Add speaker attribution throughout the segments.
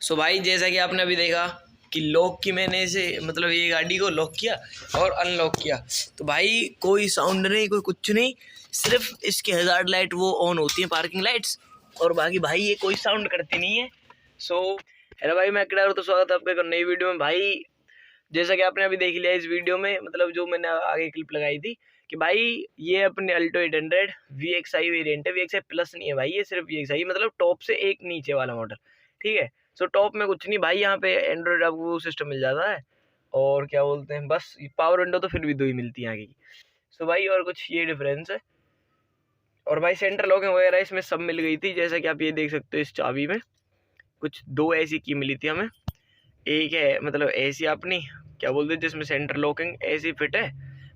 Speaker 1: सो भाई जैसा कि आपने अभी देखा कि लॉक की मैंने इसे मतलब ये गाड़ी को लॉक किया और अनलॉक किया, तो भाई कोई साउंड नहीं, कोई कुछ नहीं, सिर्फ इसकी हज़ार्ड लाइट वो ऑन होती है, पार्किंग लाइट्स, और बाकी भाई ये कोई साउंड करती नहीं है। सो हेलो भाई, मैं किडारू, तो स्वागत है आपका एक नई वीडियो में। भाई जैसा कि आपने अभी देख लिया इस वीडियो में, मतलब जो मैंने आगे क्लिप लगाई थी कि भाई ये अपने अल्टो 800 VXI वेरिएंट है, VXI प्लस नहीं है भाई, ये सिर्फ VXI मतलब टॉप से एक नीचे वाला मॉडल, ठीक है। सो टॉप में कुछ नहीं भाई, यहाँ पे एंड्रॉयड आपको सिस्टम मिल जाता है, और क्या बोलते हैं, बस पावर विंडो तो फिर भी दो ही मिलती है आगे की। सो भाई और कुछ ये डिफरेंस है। और भाई सेंटर लॉकिंग वगैरह इसमें सब मिल गई थी, जैसा कि आप ये देख सकते हो। इस चाबी में कुछ दो ऐसी की मिली थी हमें, एक है मतलब ऐसी अपनी क्या बोलते हैं जिसमें सेंटर लॉकिंग ऐसी फिट है,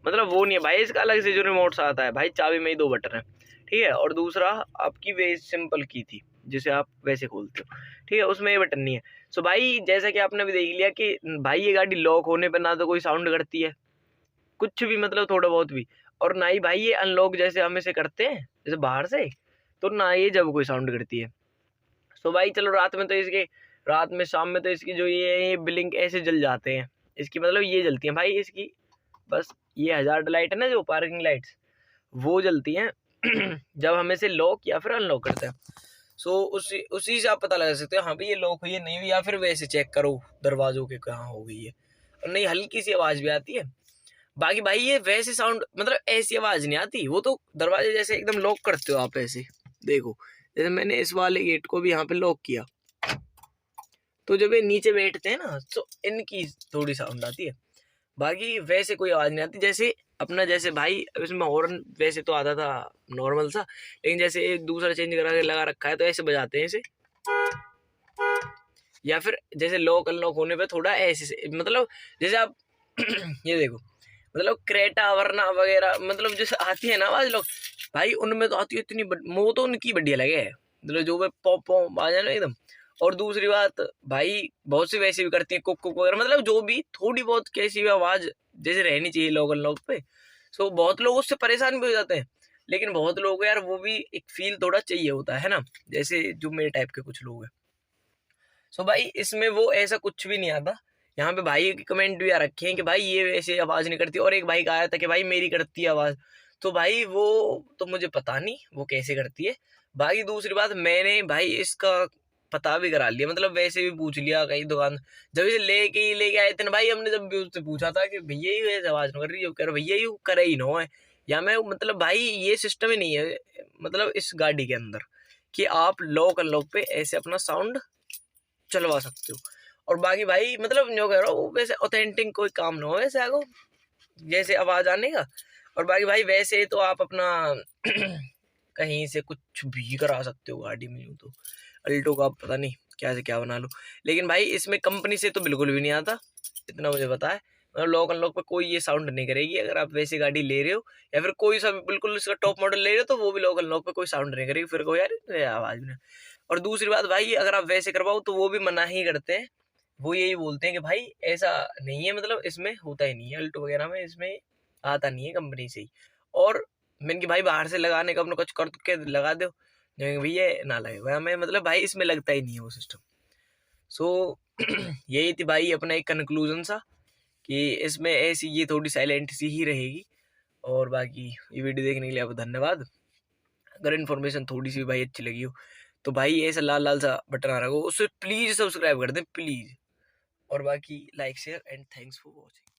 Speaker 1: मतलब वो नहीं है भाई, इसका अलग से जो रिमोट सा आता है भाई, चाबी में ही दो बटन है, ठीक है। और दूसरा आपकी वे सिंपल की थी जिसे आप वैसे खोलते हो, ठीक है, उसमें ये बटन नहीं है। सो भाई जैसा कि आपने भी देख लिया कि भाई ये गाड़ी लॉक होने पर ना तो कोई साउंड करती है कुछ भी, मतलब थोड़ा बहुत भी, और ना ही भाई ये अनलॉक जैसे हम इसे करते हैं जैसे बाहर से, तो ना ये जब कोई साउंड करती है। सो भाई चलो रात में तो इसके, रात में शाम में तो इसकी जो ये ब्लिंक ऐसे जल जाते हैं, इसकी मतलब ये जलती हैं भाई इसकी, बस ये हज़ार्ड लाइट है ना जो पार्किंग लाइट्स, वो जलती हैं जब हम इसे लॉक या फिर अनलॉक करते हैं। सो उसी से आप पता लगा सकते हो हाँ भाई ये लॉक हुई है नहीं हुई, या फिर वैसे चेक करो दरवाजों के कहाँ हो गई है, और नहीं हल्की सी आवाज़ भी आती है। बाकी भाई ये वैसे साउंड मतलब ऐसी आवाज़ नहीं आती, वो तो दरवाजे जैसे एकदम लॉक करते हो आप ऐसे देखो, जैसे मैंने इस वाले गेट को भी यहाँ पे लॉक किया, तो जब ये नीचे बैठते हैं ना तो इनकी थोड़ी साउंड आती है, बाकी वैसे कोई आवाज़ नहीं आती। जैसे अपना जैसे भाई इसमें हॉर्न वैसे तो आता था नॉर्मल सा, लेकिन जैसे एक दूसरा चेंज करा के लगा रखा है तो ऐसे बजाते हैं इसे, या फिर जैसे लॉक अनलॉक होने पे थोड़ा ऐसे से, मतलब जैसे आप ये देखो, मतलब क्रेटा वरना वगैरह मतलब जैसे आती है ना आवाज लोग भाई, उनमें तो आती है इतनी वो तो उनकी बढ़िया लगे है, मतलब जो पॉप पॉप आ जाए ना एकदम। और दूसरी बात भाई बहुत सी वैसी भी करती है कुक कुक वगैरह, मतलब जो भी थोड़ी बहुत कैसी भी आवाज जैसे रहनी चाहिए लोकल लोग पे। सो बहुत लोग उससे परेशान भी हो जाते हैं, लेकिन बहुत लोग यार वो भी एक फील थोड़ा चाहिए होता है ना, जैसे जो मेरे टाइप के कुछ लोग हैं। सो भाई इसमें वो ऐसा कुछ भी नहीं आता। यहाँ पे भाई के कमेंट भी आ रखे हैं कि भाई ये वैसे आवाज़ नहीं करती, और एक भाई का आया था कि भाई मेरी करती है आवाज़, तो भाई वो तो मुझे पता नहीं वो कैसे करती है। बाकी दूसरी बात मैंने भाई इसका पता भी करा लिया, मतलब वैसे भी पूछ लिया कहीं दुकान, जब इसे लेके आए थे ना भाई, हमने जब भी उससे पूछा था कि भैया ही वैसे आवाज़ नहीं कर रही, कह रहे भैया ही करे ही ना है, या मैं मतलब भाई ये सिस्टम ही नहीं है मतलब इस गाड़ी के अंदर कि आप लॉक अनलॉक पे ऐसे अपना साउंड चलवा सकते हो। और बाकी भाई मतलब जो कह रहा हूँ वैसे ऑथेंटिक कोई काम ना हो वैसे आगो जैसे आवाज आने का। और बाकी भाई वैसे तो आप अपना कहीं से कुछ भी करा सकते हो गाड़ी में, यूँ तो अल्टो का आप पता नहीं क्या से क्या बना लो, लेकिन भाई इसमें कंपनी से तो बिल्कुल भी नहीं आता, इतना मुझे पता है। मतलब लॉक अनलॉक पे कोई ये साउंड नहीं करेगी, अगर आप वैसी गाड़ी ले रहे हो या फिर कोई सा बिल्कुल इसका टॉप मॉडल ले रहे हो तो वो भी लॉक अनलॉक पे कोई साउंड नहीं करेगी, फिर को यार आवाज नहीं। और दूसरी बात भाई अगर आप वैसे करवाओ तो वो भी मना ही करते हैं, वो यही बोलते हैं कि भाई ऐसा नहीं है, मतलब इसमें होता ही नहीं है अल्टो वगैरह में, इसमें आता नहीं है कंपनी से ही। और मैंने कि भाई बाहर से लगाने का अपना कुछ कर के लगा दो, भैया ना लगे भाई हमें, मतलब भाई इसमें लगता ही नहीं है वो सिस्टम। सो यही थी भाई अपना एक कंक्लूजन सा कि इसमें ऐसी ये थोड़ी साइलेंट सी ही रहेगी। और बाकी ये वीडियो देखने के लिए आपको धन्यवाद। अगर इन्फॉर्मेशन थोड़ी सी भी भाई अच्छी लगी हो तो भाई ऐसा लाल लाल सा बटन आ रहा हो उससे प्लीज़ सब्सक्राइब कर दें प्लीज़, और बाकी like share and thanks for watching.